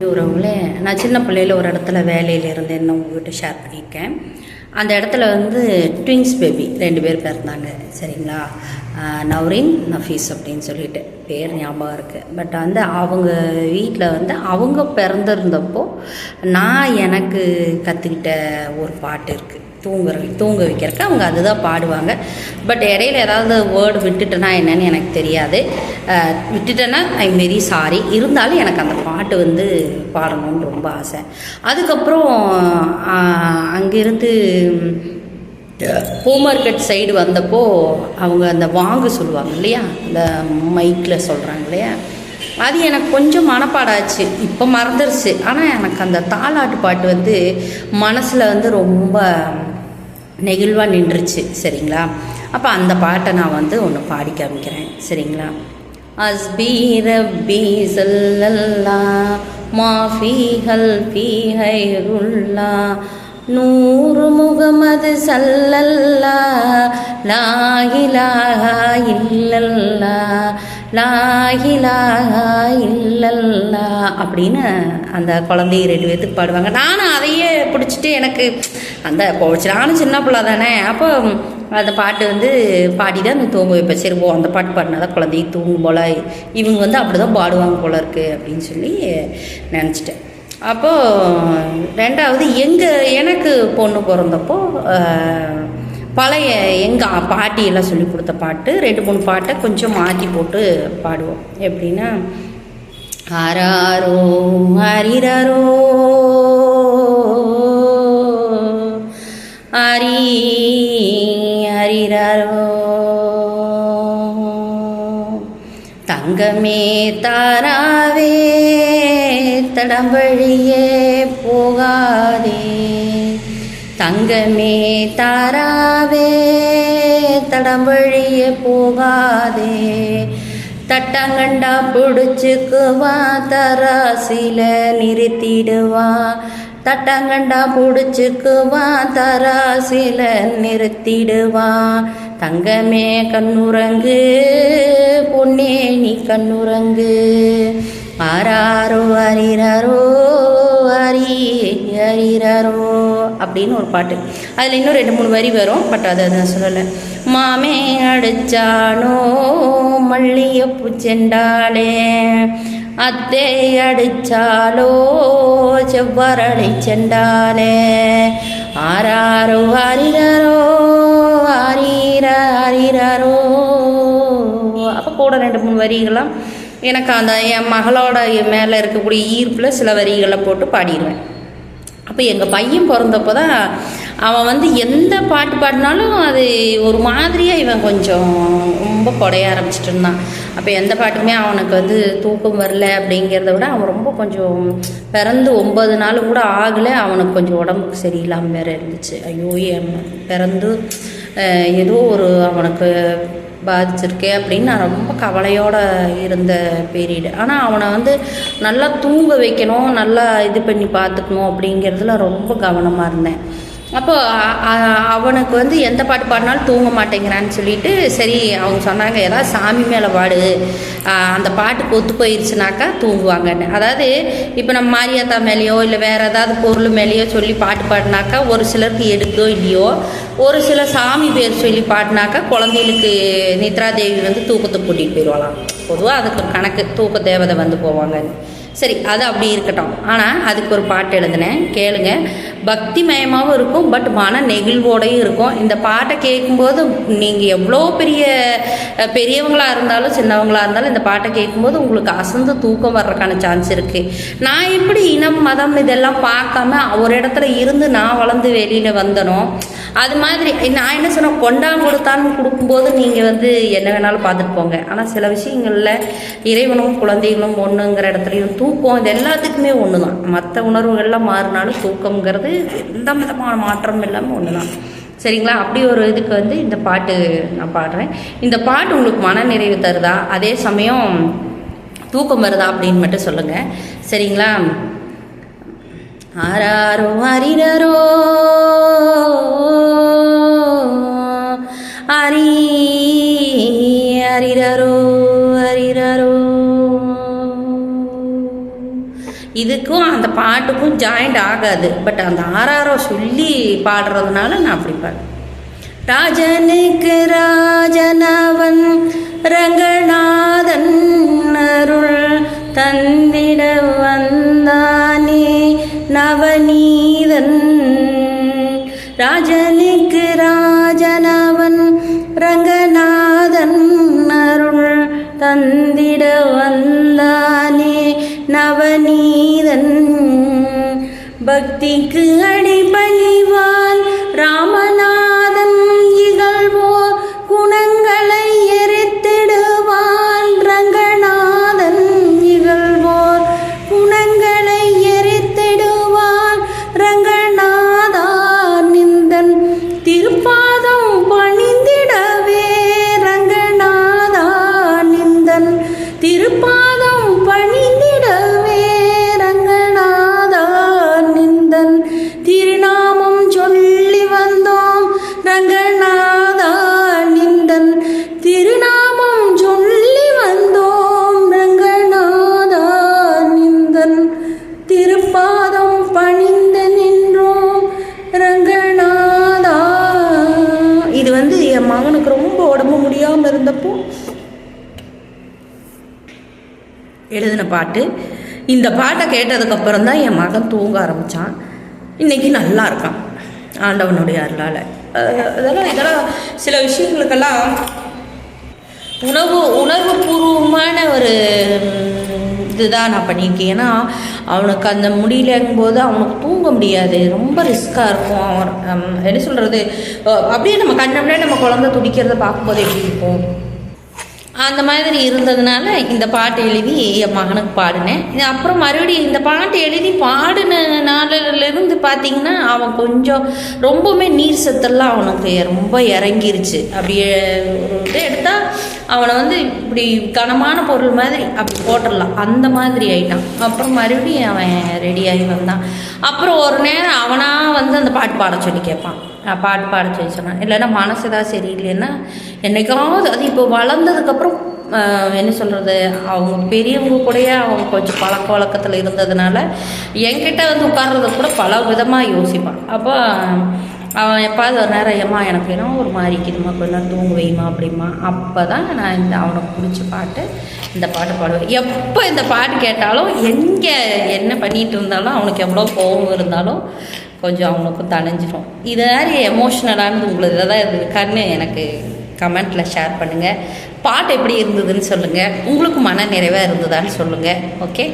உறவுகளே, நான் சின்ன பிள்ளையில் ஒரு இடத்துல வேலையில் இருந்தேன்னு உங்ககிட்ட ஷேர் பண்ணியிருக்கேன். அந்த இடத்துல ட்வின்ஸ் பேபி 2 பேர் பிறந்தாங்க. சரிங்களா? நவ்ரீன், நஃபீஸ் அப்படின்னு சொல்லிட்டு பேர் ஞாபகம் இருக்குது. பட் அவங்க வீட்டில் அவங்க பிறந்திருந்தப்போ நான் எனக்கு கற்றுக்கிட்ட ஒரு பாட்டு இருக்குது. தூங்க வைக்கிறதுக்கு அவங்க அதுதான் பாடுவாங்க. பட் இடையில ஏதாவது வேர்டு விட்டுட்டேன்னா என்னன்னு எனக்கு தெரியாது. விட்டுட்டேன்னா ஐ எம் வெரி சாரி. இருந்தாலும் எனக்கு அந்த பாட்டு பாடணும்னு ரொம்ப ஆசை. அதுக்கப்புறம் அங்கேருந்து பூ மார்க்கெட் சைடு வந்தப்போ அவங்க அந்த வாங்கு சொல்லுவாங்க இல்லையா, இந்த மைக்கில் சொல்கிறாங்க இல்லையா, அது எனக்கு கொஞ்சம் மனப்பாடாச்சு. இப்போ மறந்துருச்சு. ஆனால் எனக்கு அந்த தாலாட்டு பாட்டு மனசில் ரொம்ப நெகிழ்வாக நின்றுச்சு. சரிங்களா? அப்போ அந்த பாட்டை நான் ஒன்று பாடி காமிக்கிறேன். சரிங்களா? அஸ்பி ரப்பி ஸல்லல்லா மாஃபி ஹல்ஃபி ஹைருல்லா நூறு முகமது ஸல்லல்லா லா இலாஹா இல்லல்லா லா இலாஹா இல்லல்லா அப்படின்னு அந்த குழந்தைய 2 பேர்த்துக்கு பாடுவாங்க. நானும் அதையே பிடிச்சிட்டு எனக்கு அந்த போச்சு. நானும் சின்ன பிள்ளை தானே. அப்போ அந்த பாட்டு பாடி தான் தூங்க வைப்பேன். சரி, அந்த பாட்டு பாடினா தான் குழந்தைய தூங்கும் போல், இவங்க அப்படி தான் பாடுவாங்க போல இருக்குது அப்படின்னு சொல்லி நினச்சிட்டேன். அப்போது 2வது எனக்கு பொண்ணு பிறந்தப்போ பழைய எங்கள் பாட்டியெல்லாம் சொல்லி கொடுத்த பாட்டு 2-3 பாட்டை கொஞ்சம் மாற்றி போட்டு பாடுவோம். எப்படின்னா, ஆராரோ ஹரிரரோ ஹரி ஹரிரரோ தங்கமே தாராவே தடம்பழியே போகாதே தங்கமே தாராவே தடம்பழியே போகாதே தட்டங்கண்டா பிடிச்சுக்குவான் தராசில நிறுத்திடுவான் தட்டங்கண்டா பிடிச்சுக்குவான் தராசில நிறுத்திடுவான் தங்கமே கண்ணுறங்கு பொன்னே நீ கண்ணுறங்கு ஆராரோ அரிரரோ அரி அரிரரோ அப்படின்னு ஒரு பாட்டு. அதில் இன்னும் 2-3 வரி வரும். பட் அதை நான் சொல்லலை. மாமே அடிச்சானோ மல்லிகைப்பூ செண்டாலே அத்தை அடிச்சாலோ செவ்வரளி செண்டாலே ஆராரோ அரிரரோ அரிர அரிரரோ. அப்போ கூட 2-3 வரிகள்லாம் எனக்கு அந்த என் மகளோட மேலே இருக்கக்கூடிய ஈர்ப்பில் சில வரிகளை போட்டு பாடிடுவேன். அப்போ எங்கள் பையன் பிறந்தப்போ தான் அவன் எந்த பாட்டு பாடினாலும் அது ஒரு மாதிரியாக இவன் கொஞ்சம் ரொம்ப குடைய ஆரம்பிச்சிட்டு இருந்தான். அப்போ எந்த பாட்டுமே அவனுக்கு தூக்கம் வரல அப்படிங்கிறத விட அவன் ரொம்ப கொஞ்சம் பிறந்து 9 நாள் கூட ஆகலை. அவனுக்கு கொஞ்சம் உடம்புக்கு சரியில்லாமல் வேறு இருந்துச்சு. ஐயோ, பிறந்து ஏதோ ஒரு அவனுக்கு பாதிச்சிருக்கே அப்படின்னு நான் ரொம்ப கவலையோடு இருந்த பீரியடு. ஆனால் அவனை நல்லா தூங்க வைக்கணும், நல்லா இது பண்ணி பார்த்துக்கணும் அப்படிங்கிறதுல ரொம்ப கவனமாக இருந்தேன். அப்போது அவனுக்கு எந்த பாட்டு பாடினாலும் தூங்க மாட்டேங்கிறான்னு சொல்லிட்டு சரி அவங்க சொன்னாங்க, ஏதாவது சாமி மேலே பாடு, அந்த பாட்டுக்கு ஒத்து போயிடுச்சுனாக்கா தூங்குவாங்கன்னு. அதாவது இப்போ நம்ம மாரியாத்தா மேலேயோ இல்லை வேறு ஏதாவது பொருள் மேலேயோ சொல்லி பாட்டு பாடினாக்கா ஒரு சிலருக்கு எடுக்கோ இல்லையோ, ஒரு சில சாமி பேர் சொல்லி பாடினாக்கா குழந்தைகளுக்கு நித்ரா தேவி தூக்கத்தை கூட்டிகிட்டு போயிடுவாளாம். பொதுவாக அதுக்கு ஒரு கணக்கு, தூக்க தேவதை போவாங்கன்னு. சரி, அது அப்படி இருக்கட்டும். ஆனால் அதுக்கு ஒரு பாட்டு எழுதினேன், கேளுங்க. பக்தி மயமாகவும் இருக்கும், பட் மன நெகிழ்வோடையும் இருக்கும். இந்த பாட்டை கேட்கும்போது நீங்கள் எவ்வளோ பெரியவங்களாக இருந்தாலும் சின்னவங்களாக இருந்தாலும் இந்த பாட்டை கேட்கும்போது உங்களுக்கு அசந்து தூக்கம் வர்றதுக்கான சான்ஸ் இருக்குது. நான் எப்படி இனம் மதம் இதெல்லாம் பார்க்காம ஒரு இடத்துல இருந்து நான் வளர்ந்து வெளியில் வந்தனோ, அது மாதிரி நான் என்ன சொன்னேன், கொண்டான்னு கொடுக்கும்போது நீங்கள் என்ன வேணாலும் பார்த்துட்டு போங்க. ஆனால் சில விஷயங்களில் இறைவனும் குழந்தைகளும் ஒன்றுங்கிற இடத்துலையும் தூக்கம் இது எல்லாத்துக்குமே ஒன்று தான். மற்ற உணர்வுகள்லாம் மாறினாலும் தூக்கங்கிறது எந்த விதமான மாற்றம் இல்லாமல் ஒன்று தான். சரிங்களா? அப்படி ஒரு இதுக்கு இந்த பாட்டு நான் பாடுறேன். இந்த பாட்டு உங்களுக்கு மன நிறைவு தருதா, அதே சமயம் தூக்கம் வருதா அப்படின்னு மட்டும் சொல்லுங்கள். சரிங்களா? ஆராரோ அரிரரோ அரி அரிரரோ அரிரரோ இதுக்கும் அந்த பாட்டுக்கும் ஜாயிண்ட் ஆகாது. பட் அந்த ஆறாரோ சொல்லி பாடுறதுனால நான் அப்படி பாடுறேன். ராஜனுக்கு ராஜனவன் ரங்கநாதன் அருள் தந்திட வந்தானே நவநீதன். ராஜனுக்கு ராஜனவன் ரங்கநாதன் அருள் தந்திட வந்தானே நவநீதன். பக்திக்கு அடிபணிவான் ராமநாதன் இகழ்வோர் குணங்களை எரித்திடுவான். ரங்கநாதன் இகழ்வோர் குணங்களை எரித்திடுவான். ரங்கநாதா நிந்தன் திருப்பாதம் பணிந்திடவே. ரங்கநாதா நிந்தன் திருப்பாதம் பணிந்திடவே. ரங்கநாதா நிந்தன் திருநாமம் சொல்லி வந்தோம். ரங்கநாதா நிந்தன் திருநாமம் சொல்லி வந்தோம். ரங்கநாதா நிந்தன் திருப்பாதம் பணிந்து நின்றோம். ரங்கநாதா. இது என் மகனுக்கு ரொம்ப உடம்பு முடியாமல் இருந்தப்போ எழுதின பாட்டு. இந்த பாட்டை கேட்டதுக்கப்புறம் தான் என் மகன் தூங்க ஆரம்பித்தான். இன்றைக்கி நல்லா இருக்கான் ஆண்டவனுடைய அருளால். இதெல்லாம் சில விஷயங்களுக்கெல்லாம் உணர்வு பூர்வமான ஒரு இதுதான் நான் பண்ணியிருக்கேன். ஏன்னா அவனுக்கு அந்த முடியலங்கும்போது அவனுக்கு தூங்க முடியாது, ரொம்ப ரிஸ்க்காக இருக்கும். அவன் என்ன சொல்கிறது, அப்படியே நம்ம கண்ணம்னா நம்ம குழந்தை துடிக்கிறத பார்க்கும்போது எப்படி இருக்கும், அந்த மாதிரி இருந்ததுனால இந்த பாட்டு எழுதி என் மகனுக்கு பாடினேன். அப்புறம் மறுபடியும் இந்த பாட்டு எழுதி பாடின நாளிலிருந்து பார்த்திங்கன்னா அவன் கொஞ்சம் ரொம்பவுமே நீர் சத்தெல்லாம் அவனுக்கு ரொம்ப இறங்கிருச்சு. அப்படியே ஒரு இதை எடுத்தால் அவனை இப்படி கனமான பொருள் மாதிரி அப்படி போட்டுடலாம், அந்த மாதிரி ஆகிட்டான். அப்புறம் மறுபடியும் அவன் ரெடியாகி வந்தான். அப்புறம் ஒரு நேரம் அவனாக அந்த பாட்டு பாட சொல்லி கேட்பான். நான் பாட்டு பாட சொல்லி சொன்னேன். இல்லைன்னா மனசு ஏதாவது சரியில்லைன்னா என்னைக்காவது, அது இப்போ வளர்ந்ததுக்கப்புறம் என்ன சொல்கிறது, அவங்க பெரியவங்க கூடயே அவங்க கொஞ்சம் பழக்க வழக்கத்தில் இருந்ததுனால என்கிட்ட உட்கார்றத கூட பல விதமாக யோசிப்பான். அப்போ அவன் எப்பாவது ஒரு நேரம் ஏம்மா எனக்கு ஏன்னா ஒரு மாதிரி இருக்குதுமா, கொஞ்ச நேரம் தூங்க வைமா அப்படிமா. அப்போ தான் நான் அவனுக்கு பிடிச்ச பாட்டு இந்த பாட்டு பாடுவேன். எப்போ இந்த பாட்டு கேட்டாலும் எங்கே என்ன பண்ணிகிட்டு இருந்தாலும் அவனுக்கு எவ்வளோ கோபம் இருந்தாலும் கொஞ்சம் அவனுக்கும் தணிஞ்சிடும். இது மாதிரி எமோஷ்னலானது உங்களுக்கு தான் இருக்கான்னு எனக்கு கமெண்ட்டில் ஷேர் பண்ணுங்கள். பாட்டு எப்படி இருந்ததுன்னு சொல்லுங்கள். உங்களுக்கு மன நிறைவாக இருந்ததான்னு சொல்லுங்கள். ஓகே.